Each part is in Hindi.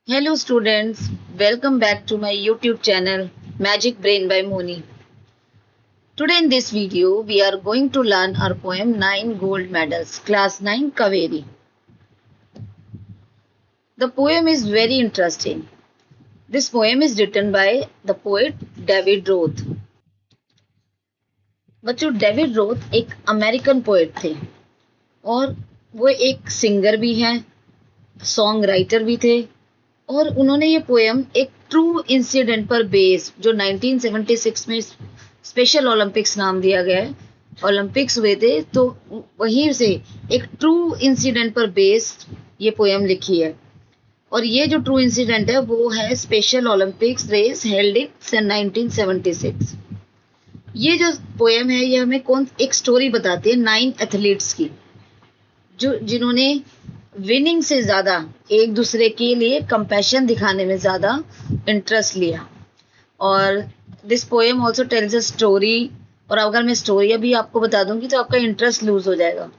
Hello students, welcome back to my YouTube channel Magic Brain by Moni. Today in this video we are going to learn our poem 9 Gold Medals Class 9 Kaveri. The poem is very interesting. This poem is written by the poet David Roth. बच्चों डेविड रोथ एक अमेरिकन पोएट थे और वो एक सिंगर भी हैं, सॉन्ग राइटर भी थे और उन्होंने ये पोएम एक ट्रू इंसिडेंट पर बेस जो 1976 में स्पेशल ओलंपिक्स नाम दिया गया है, ओलंपिक्स हुए थे तो वहीं से एक ट्रू इंसिडेंट पर बेस ये पोएम लिखी है। और ये जो ट्रू इंसिडेंट है वो है special Olympics race held in 1976। ये जो पोएम है ये हमें एक स्टोरी बताती है 9 एथलीट्स की जो जिन्होंने विनिंग से ज़्यादा एक दूसरे के लिए कंपैशन दिखाने में ज़्यादा इंटरेस्ट लिया। और this poem also tells a story, और अगर मैं स्टोरी अभी आपको बता दूंगी तो आपका इंटरेस्ट लूज हो जाएगा।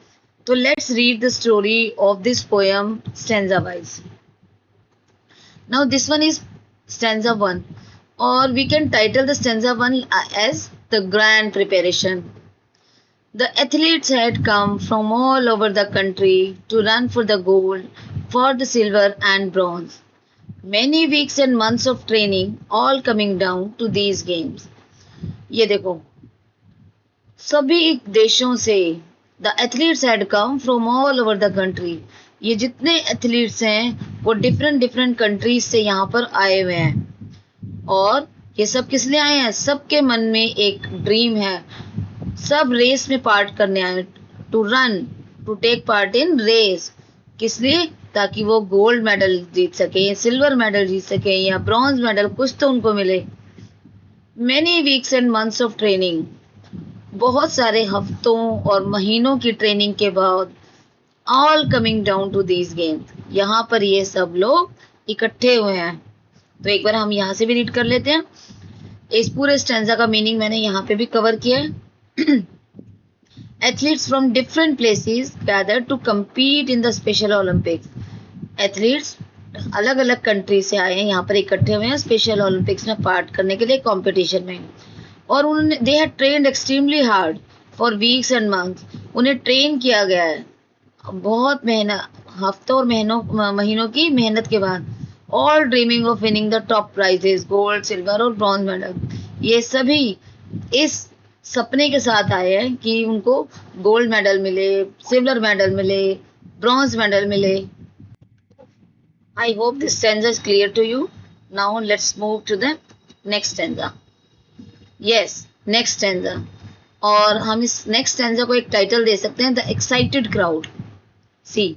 तो let's read the story of this poem stanza wise. Now this one is stanza 1 और we can title the stanza 1 as the grand preparation. The athletes had come from all over the country to run for the gold, for the silver and bronze. Many weeks and months of training all coming down to these games. ये देखो, सभी देशों से the athletes had come from all over the country. ये जितने एथलीट्स हैं वो डिफरेंट कंट्रीज से यहाँ पर आए हुए हैं और ये सब किस लिए आए हैं? सबके मन में एक ड्रीम है, सब रेस में पार्ट करने आए, to run, to take part in race. किस लिए? ताकि वो गोल्ड मेडल जीत सके, सिल्वर मेडल जीत सके या ब्रॉन्ज मेडल, कुछ तो उनको मिले। Many weeks and months of training, बहुत सारे हफ्तों और महीनों की ट्रेनिंग के बाद, all coming down to these games, यहाँ पर ये सब लोग इकट्ठे हुए हैं। तो एक बार हम यहाँ से भी रीड कर लेते हैं। इस पूरे स्टैंजा का मीनिंग मैंने यहाँ पे भी कवर किया है। Athletes from different places gathered to compete in the Special Olympics. Athletes अलग अलग कंट्री से आए हैं, यहाँ पर इकट्ठे हुए हैं स्पेशल ओलंपिक्स में पार्ट करने के लिए कंपटीशन में। और उन्होंने they had trained extremely hard for weeks and months, उन्हें ट्रेन किया गया है बहुत मेहनत, हफ्तों और महीनों की मेहनत के बाद। All dreaming of winning the top prizes, gold, silver और ब्रॉन्ज मेडल। ये सभी इस सपने के साथ आए हैं कि उनको गोल्ड मेडल मिले, सिल्वर मेडल मिले, ब्रॉन्ज मेडल मिले। I hope this stanza is clear to you. Now let's move to the next stanza. Yes, next stanza. और हम इस नेक्स्ट स्टैंजा को एक टाइटल दे सकते हैं, the excited crowd. See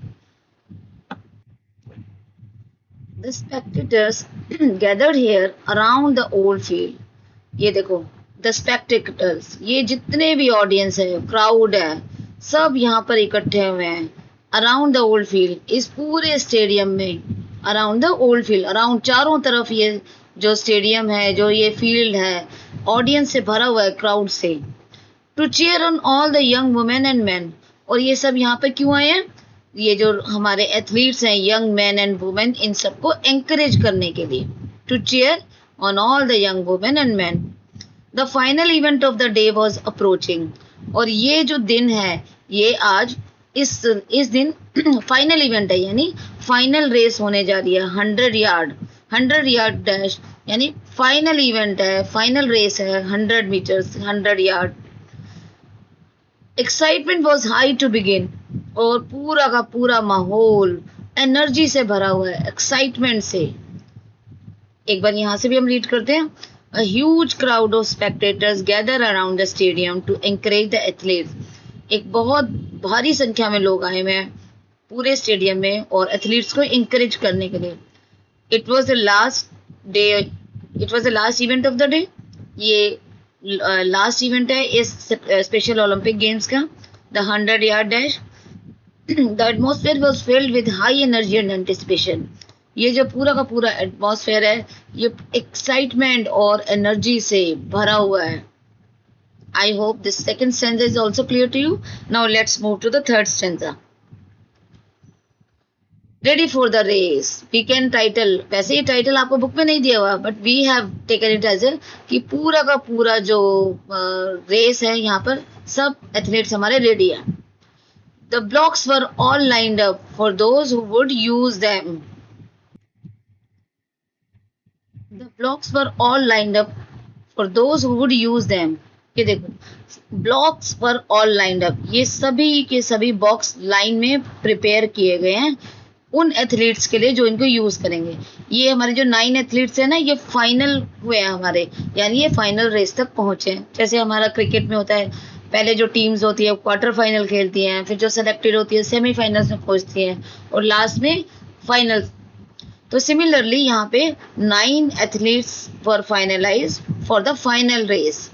the spectators gathered here around the old field. ये देखो, द स्पेक्टेटर्स, ये जितने भी ऑडियंस है, क्राउड है, सब यहाँ पर इकट्ठे हुए हैं अराउंड द ओल्ड फील्ड, इस पूरे स्टेडियम में। Around the old field, around चारों तरफ ये जो स्टेडियम है, जो ये फील्ड है, ऑडियंस से भरा हुआ है, क्राउड से। To cheer on all the young women and man, और ये सब यहाँ पर क्यों आए हैं? ये जो हमारे एथलीट्स हैं, यंग मैन एंड वुमेन, इन सबको एंकरेज करने के लिए। To cheer on all the young women and man. The final event of the day was approaching, और ये जो दिन है ये आज इस दिन फाइनल इवेंट है, यानी फाइनल रेस होने जा रही है। 100 यार्ड डैश, यानी फाइनल इवेंट है, फाइनल रेस है, 100 metres, 100 yard. Excitement was high to begin, और पूरा का पूरा माहौल एनर्जी से भरा हुआ है, एक्साइटमेंट से। एक बार यहाँ से भी हम रीड करते हैं। A huge crowd of spectators gather around the stadium to encourage the athletes. एक बहुत भारी संख्या में लोग आए हुए हैं पूरे स्टेडियम में और एथलीट्स को इंकरेज करने के लिए। It was the last day, it was the last event of the day. ये लास्ट इवेंट है इस स्पेशल ओलंपिक गेम्स का, the 100 yard dash. The atmosphere was filled with high energy and anticipation. ये जो पूरा का पूरा एटमॉस्फेयर है ये एक्साइटमेंट और एनर्जी से भरा हुआ है। I hope this second stanza is also clear to you. Now let's move to the third stanza. Ready for the race. We can title, वैसे ये टाइटल आपको बुक में नहीं दिया हुआ, but we have taken it as a कि पूरा का पूरा जो रेस है यहाँ पर सब एथलीट्स हमारे रेडी हैं। The blocks were all lined up for those who would use them. The blocks were all lined up for those who would use them. ये देखो, blocks were all lined up, ये सभी के सभी बॉक्स लाइन में प्रिपेयर किए गए हैं उन एथलीट्स के लिए जो इनको यूज करेंगे। ये हमारे जो 9 एथलीट्स हैं ना, ये फाइनल हुए हैं हमारे, यानी ये फाइनल रेस तक पहुंचे हैं। जैसे हमारा क्रिकेट में होता है, पहले जो टीम्स होती है क्वार्टर फाइनल खेलती हैं, फिर जो सेलेक्टेड होती है सेमीफाइनल्स में पहुंचती हैं और लास्ट में फाइनल। तो सिमिलरली यहाँ पे 9 athletes were finalize for the final race.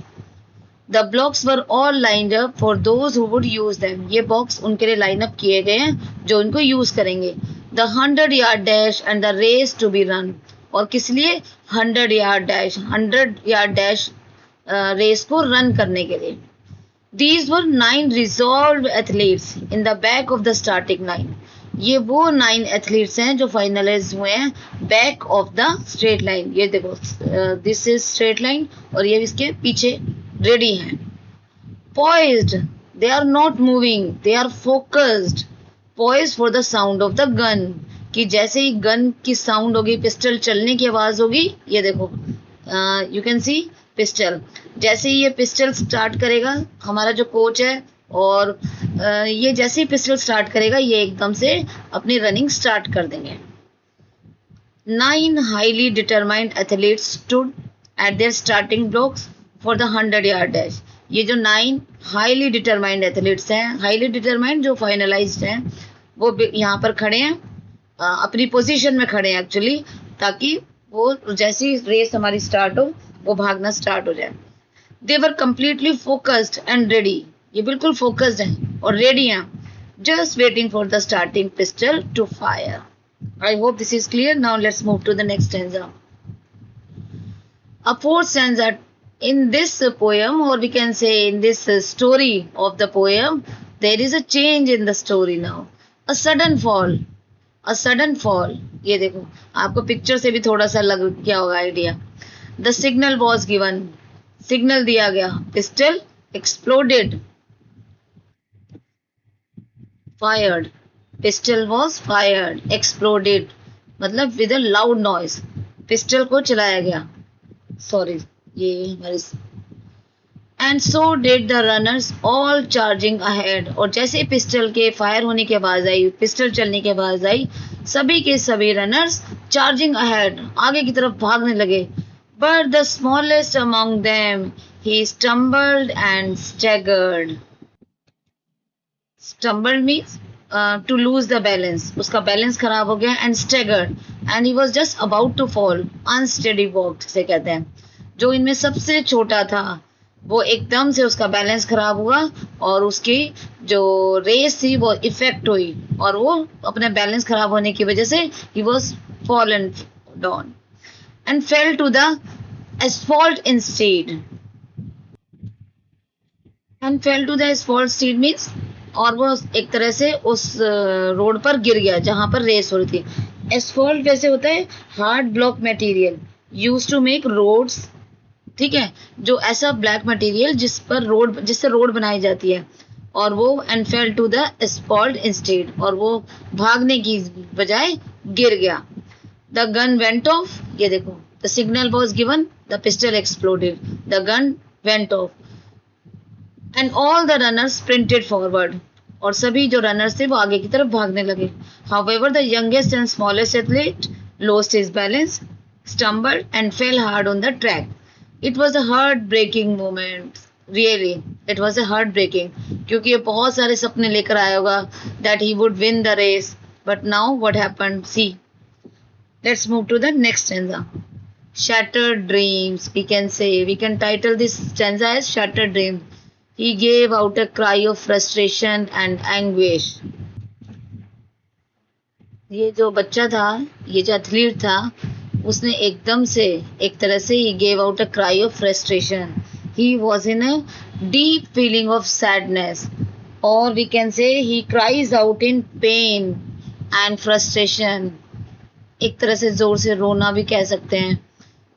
The blocks were all lined up for those who would use them. ये बॉक्स उनके लिए लाइन अप किए गए हैं जो इनको यूज करेंगे। The 100 yard dash and the race to be run. और किस लिए 100 yard dash, 100 yard dash race को रन करने के लिए। These were 9 resolved athletes in the back of the starting line. ये वो 9 एथलीट्स हैं जो फाइनलाइज हुए हैं back of the straight line. ये देखो, दिस इज स्ट्रेट लाइन और ये इसके पीछे रेडी हैं। Poised, they are not moving, they are focused. Poised for the sound of the gun. कि जैसे ही गन की साउंड होगी, पिस्टल चलने की आवाज होगी, ये देखो, यू कैन सी पिस्टल। जैसे ही ये पिस्टल स्टार्ट करेगा, हमारा जो कोच है, और ये जैसे ही पिस्टल स्टार्ट करेगा, ये एकदम से अपनी रनिंग स्टार्ट कर देंगे। 9 highly determined athletes stood at there starting blocks for the 100 yard dash. ये जो 9 हाईली डिटरमाइंड एथलीट्स हैं, हाईली डिटरमाइंड जो फाइनलाइज्ड हैं, वो यहाँ पर खड़े हैं, अपनी पोजीशन में खड़े हैं एक्चुअली, ताकि वो जैसी रेस हमारी स्टार्ट हो वो भागना स्टार्ट हो जाए। They were completely focused and ready. ये बिल्कुल फोकस्ड हैं और रेडी हैं, just waiting for the starting pistol to fire. I hope this is clear. Now let's move to the next stanza. A fourth stanza in this poem, or we can say in this story of the poem, there is a change in the story now. A sudden fall. A sudden fall. ये देखो, आपको पिक्चर से भी थोड़ा सा लग गया होगा idea. The signal was given. Signal दिया गया। Pistol exploded. Fired. Pistol was fired. Exploded. मतलब with a loud noise. Pistol को चलाया गया। सॉरी, ये हमारे। And so did the runners all charging ahead. और जैसे पिस्टल के फायर होने की आवाज आई, पिस्टल चलने की आवाज आई, सभी के सभी रनर्स चार्जिंग अहेड, आगे की तरफ भागने लगे। But the smallest among them he stumbled and staggered. Stumbled means to lose the balance, उसका बैलेंस खराब हो गया। And staggered, and he was just about to fall. Unsteady walk से कहते हैं। जो इनमें सबसे छोटा था वो एकदम से उसका बैलेंस खराब हुआ और उसकी जो रेस थी वो इफेक्ट हुई, और वो अपने बैलेंस खराब होने की वजह से he was fallen down and fell to the asphalt instead. And fell to the asphalt instead means, और वो एक तरह से उस रोड पर गिर गया जहां पर रेस हो रही थी। एस्फॉल्ट वैसे होता है hard block material used to make roads, ठीक है, जो ऐसा ब्लैक मटेरियल जिससे रोड बनाई जाती है। और वो and fell to the asphalt instead, और वो भागने की बजाय गिर गया। The gun went off. ये देखो, the signal was given, the pistol exploded, the gun went off and all the runners sprinted forward. और सभी जो रनर्स थे वो आगे की तरफ भागने लगे। However the youngest and smallest athlete lost his balance, stumbled and fell hard on the track. It was a heart-breaking moment. Really, it was a heart-breaking. क्योंकि ये बहुत सारे सपने लेकर आया होगा that he would win the race. But now what happened? See. Let's move to the next stanza. Shattered dreams. We can title this stanza as Shattered Dreams. He gave out a cry of frustration and anguish. ये जो बच्चा था, ये जो एथलीट था, उसने एकदम से एक तरह से he gave out a cry of frustration. He was in a deep feeling of sadness, or we can say he cries out in pain. And frustration, एक तरह से जोर से रोना भी कह सकते हैं,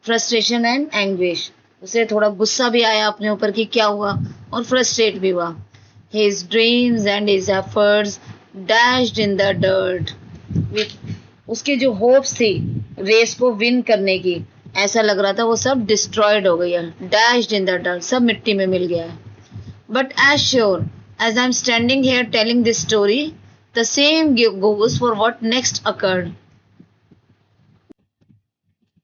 फ्रस्ट्रेशन एंड एंग्विश, उसे थोड़ा गुस्सा भी आया अपने ऊपर कि क्या हुआ, और फ्रस्ट्रेट भी हुआ। His dreams and his efforts dashed in the dirt. उसके जो होप्स थी रेस को विन करने की, ऐसा लग रहा था वो सब डिस्ट्रॉयड हो गई है, डैश्ड इन द डर्ट, सब मिट्टी में मिल गया है। But as sure as I am standing here telling this story, the same goes for what next occurred.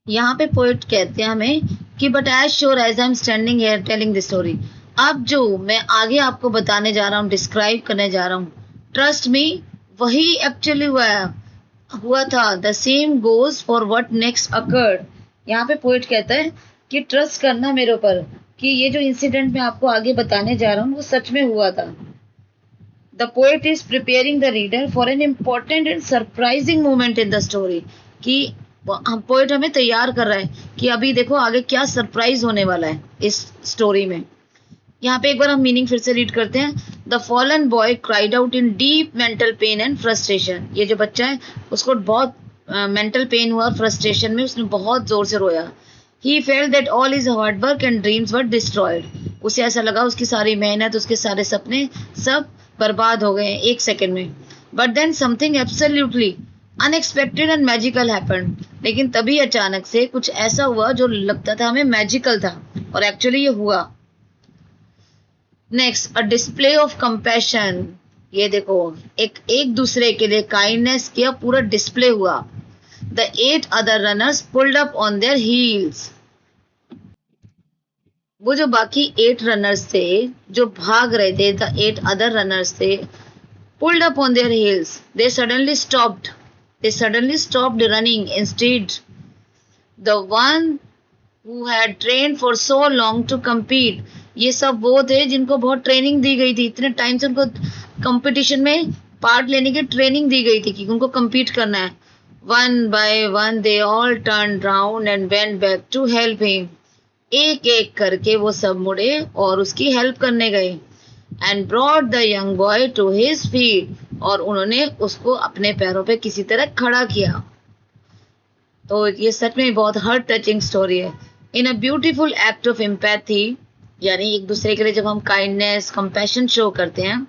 यहाँ पे पोएट कहते हैं हमें कि but as sure as I am standing here telling this story, अब जो मैं आगे आपको बताने जा रहा हूँ, डिस्क्राइब करने जा रहा हूँ, ट्रस्ट मी, वही एक्चुअली हुआ था। The same goes for what next occurred. यहाँ पे पोएट कहता है कि ट्रस्ट करना मेरे ऊपर कि ये जो इंसिडेंट मैं आपको आगे बताने जा रहा हूँ वो सच में हुआ था। The poet is preparing the reader for an important and surprising moment in the story, कि पोएट हमें तैयार कर रहा है कि अभी देखो आगे क्या सरप्राइज होने वाला है इस स्टोरी में। यहाँ पे एक बार हम मीनिंग फिर से रीड करते हैं। The fallen boy cried out in deep mental pen and frustration. ये जो बच्चा है उसको बहुत मेंटल पेन हुआ, फ्रस्ट्रेशन में उसने बहुत जोर से रोया। He felt that all his hard work and dreams were destroyed. उसे ऐसा लगा उसकी सारी मेहनत, उसके सारे सपने सब बर्बाद हो गए हैं एक सेकेंड में। But then something absolutely unexpected and magical happened. लेकिन तभी अचानक से कुछ ऐसा हुआ जो लगता था हमें मैजिकल था, और एक्चुअली ये हुआ। Next, a display of compassion. ये देखो एक दूसरे के लिए काइंडनेस किया पूरा डिस्प्ले हुआ। The 8 other runners pulled up on their heels. वो जो बाकी 8 रनर्स थे जो भाग रहे थे, द 8 अदर रनर्स थे, pulled up on their heels. They suddenly stopped running. Instead, the one who had trained for so long to compete, ये सब वो थे जिनको बहुत ट्रेनिंग दी गई थी, इतने टाइम से उनको कंपटीशन में पार्ट लेने की ट्रेनिंग दी गई थी कि उनको compete करना है। One by one they all turned round and went back to help him. एक एक करके वो सब मुड़े और उसकी हेल्प करने गए। And brought the young boy to his feet. और उन्होंने उसको अपने पैरों पे किसी तरह खड़ा किया। तो ये सच में बहुत हार्ट टचिंग स्टोरी है। In a beautiful act of empathy, यानी एक दूसरे के लिए जब हम काइंडनेस कंपैशन शो करते हैं,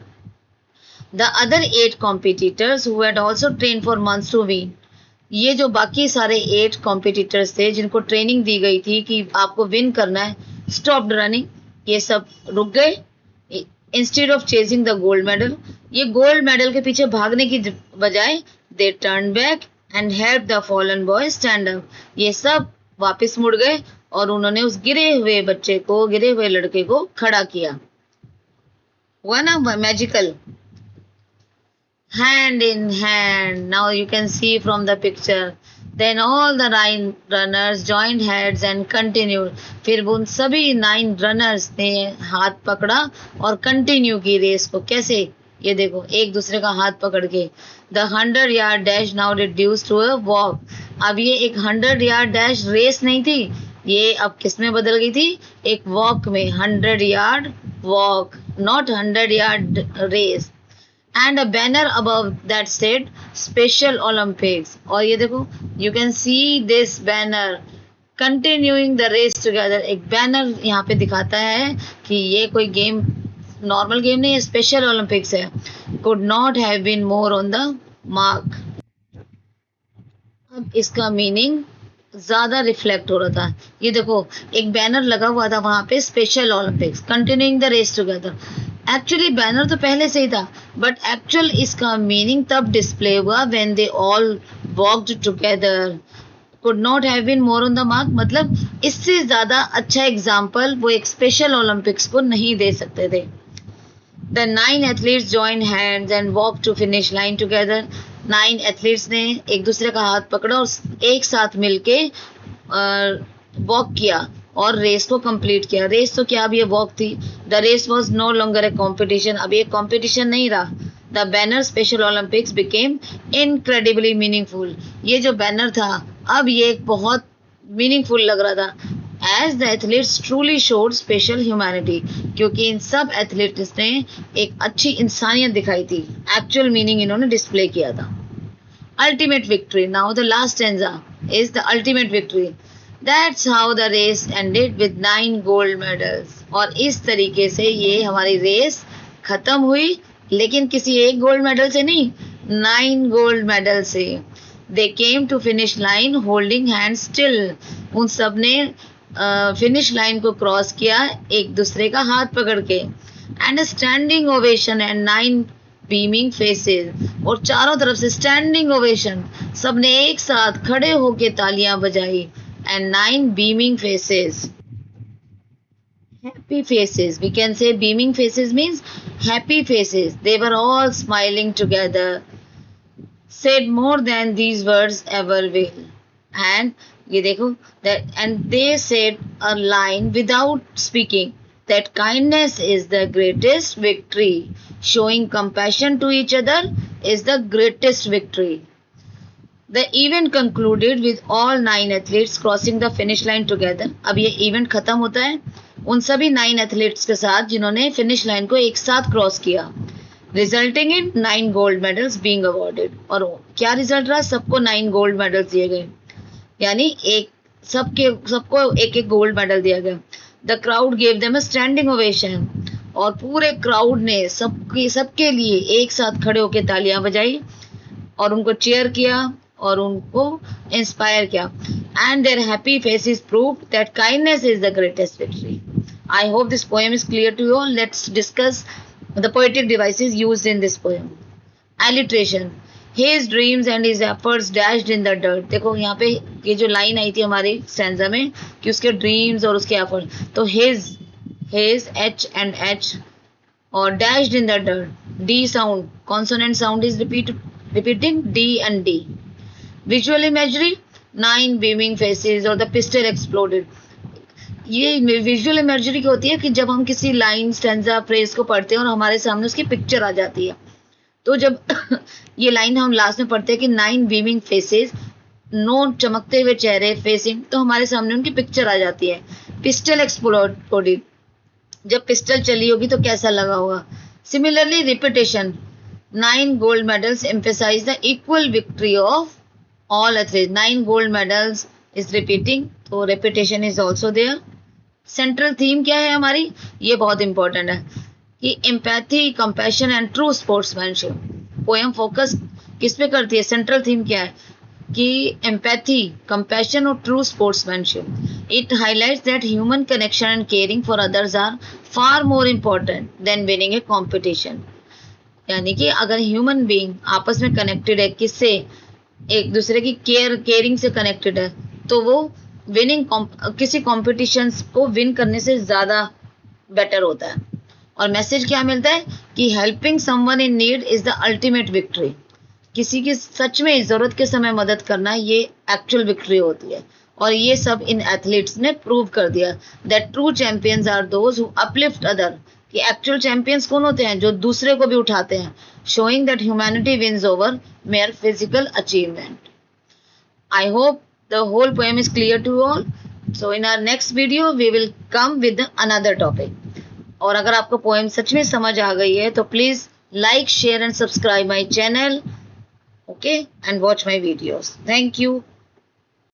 the other 8 competitors who had also train for months to win. ये जो बाकी सारे 8 कॉम्पिटिटर्स थे जिनको ट्रेनिंग दी गई थी कि आपको विन करना है, स्टॉप्ड रनिंग, ये सब रुक गए। Instead of chasing the gold medal, ये गोल्ड मेडल के पीछे भागने की बजाय they turn back and help the fallen boy stand up. ये सब वापस मुड़ गए और उन्होंने उस गिरे हुए बच्चे को, गिरे हुए लड़के को खड़ा किया। हुआ ना magical. Hand in hand, now you can see from the picture. Then all the 9 runners joined hands and continued. फिर उन सभी 9 रनर्स ने हाथ पकड़ा और कंटिन्यू की रेस को। कैसे? ये देखो एक दूसरे का हाथ पकड़ के। The 100 yard dash now reduced to a walk. अब ये एक 100 yard dash रेस नहीं थी, ये अब किस में बदल गई थी? एक वॉक में। 100 yard walk, not 100 yard race. And a banner above that said Special Olympics. और ये देखो you can see this banner continuing the race together. एक बैनर यहाँ पे दिखाता है कि ये कोई गेम, नॉर्मल गेम नहीं है, स्पेशल ओलंपिक्स है। Could not have been more on the mark. अब इसका मीनिंग ज्यादा रिफ्लेक्ट हो रहा था। ये देखो एक बैनर लगा हुआ था वहां पे, special Olympics continuing the race together. Actually banner तो पहले से ही था, बट एक्चुअल इसका मीनिंग तब डिस्प्ले हुआ when they all walked together. Could not have been more on the mark, मतलब इससे ज्यादा अच्छा एग्जाम्पल वो एक स्पेशल ओलंपिक्स को नहीं दे सकते थे। The 9 athletes join hands and walk to finish line together. 9 athletes ने एक दूसरे का हाथ पकड़ा और एक साथ मिलके वॉक किया और रेस को कंप्लीट किया। रेस तो क्या, अब ये वॉक थी। The race was no longer a competition, अब ये कॉम्पिटिशन नहीं रहा। The banner special Olympics became incredibly meaningful. ये जो बैनर था अब ये बहुत मीनिंगफुल लग रहा था। As the athletes truly showed special humanity, क्योंकि इन सब एथलीट्स ने एक अच्छी इंसानियत दिखाई थी। एक्चुअल मीनिंग इन्होंने डिस्प्ले किया था। ultimate victory. Now the last stanza is the ultimate victory. That's how the race ended with 9 gold medals. और इस तरीके से ये हमारी रेस खत्म हुई, लेकिन किसी एक गोल्ड मेडल से नहीं, 9 गोल्ड मेडल से. They came to finish line holding hands still. उन सब ने फिनिश लाइन को क्रॉस किया एक दूसरे का हाथ पकड़ के. And standing ovation and 9 beaming faces. और चारों तरफ से स्टैंडिंग ओवेशन, सबने एक साथ खड़े होके तालियां बजाई. And 9 beaming faces, happy faces. We can say beaming faces means happy faces. They were all smiling together. Said more than these words ever will. And ये देखो that, and they said a line without speaking, that kindness is the greatest victory. Showing compassion to each other is the greatest victory. The event concluded with all 9 athletes crossing the finish line together. अब ये इवेंट खत्म होता है उन सभी 9 एथलीट्स के साथ जिन्होंने फिनिश लाइन को एक साथ क्रॉस किया. Resulting in 9 gold medals being awarded. और क्या रिजल्ट रहा? सबको 9 गोल्ड मेडल्स दिए गए, यानी सबको एक एक गोल्ड मेडल दिया गया. The crowd gave them a standing ovation. और पूरे क्राउड ने सबके लिए एक साथ खड़े होकर तालियां बजाई और उनको चीयर किया और उनको इंस्पायर किया. And their happy faces prove that kindness is the greatest victory. I hope this poem is clear to you all. Let's discuss the poetic devices used in this poem. Alliteration. His dreams and his efforts dashed in the dirt. देखो यहाँ पे ये जो लाइन आई थी हमारी स्टैंजा में कि उसके ड्रीम्स और उसके एफर्ट, तो his H and H और dashed in the dirt. D sound, consonant sound is repeating D and D. Visual imagery, 9 beaming faces और the pistol exploded. ये विजुअल इमेजरी की होती है कि जब हम किसी लाइन स्टैंजा फ्रेज को पढ़ते हैं और हमारे सामने उसकी पिक्चर आ जाती है. तो जब ये लाइन हम लास्ट में पढ़ते हैं कि 9 बीमिंग फेसेस, 9 चमकते हुए चेहरे फेसिंग, तो हमारे सामने उनकी पिक्चर आ जाती है. पिस्टल एक्सप्लोडेड, जब पिस्टल चली होगी तो कैसा लगा होगा. Similarly repetition, 9 gold medals emphasize the equal victory of all athletes. 9 gold medals is repeating, तो repetition is also there. Central theme क्या है हमारी, ये बहुत इंपॉर्टेंट है कि empathy, compassion and true sportsmanship. Poem focus किस पे करती है? सेंट्रल थीम क्या है कि एम्पैथी, कंपैशन और true sportsmanship. It highlights that human connection and caring for others are far more important then winning A competition. यानी कि अगर ह्यूमन बीइंग आपस में कनेक्टेड है, किससे? एक दूसरे की केयरिंग से कनेक्टेड है, तो वो विनिंग किसी कॉम्पिटिशन को विन करने से ज़्यादा बेटर होता है. और मैसेज क्या मिलता है कि helping someone in need is the ultimate victory. किसी की सच में ज़रूरत के समय मदद करना, ये एक्चुअल विक्ट्री होती है. और ये सब इन एथलीट्स ने प्रूव कर दिया that true champions are those who uplift other. कि एक्चुअल चैंपियंस कौन होते हैं? जो दूसरे को भी उठाते हैं. Showing that humanity wins over mere physical achievement. I hope the whole poem is clear to all. So in our next video we will come with another topic. और अगर आपको poem सच में समझ आ गई है तो please like, share and subscribe my channel. Okay, and watch my videos. Thank you.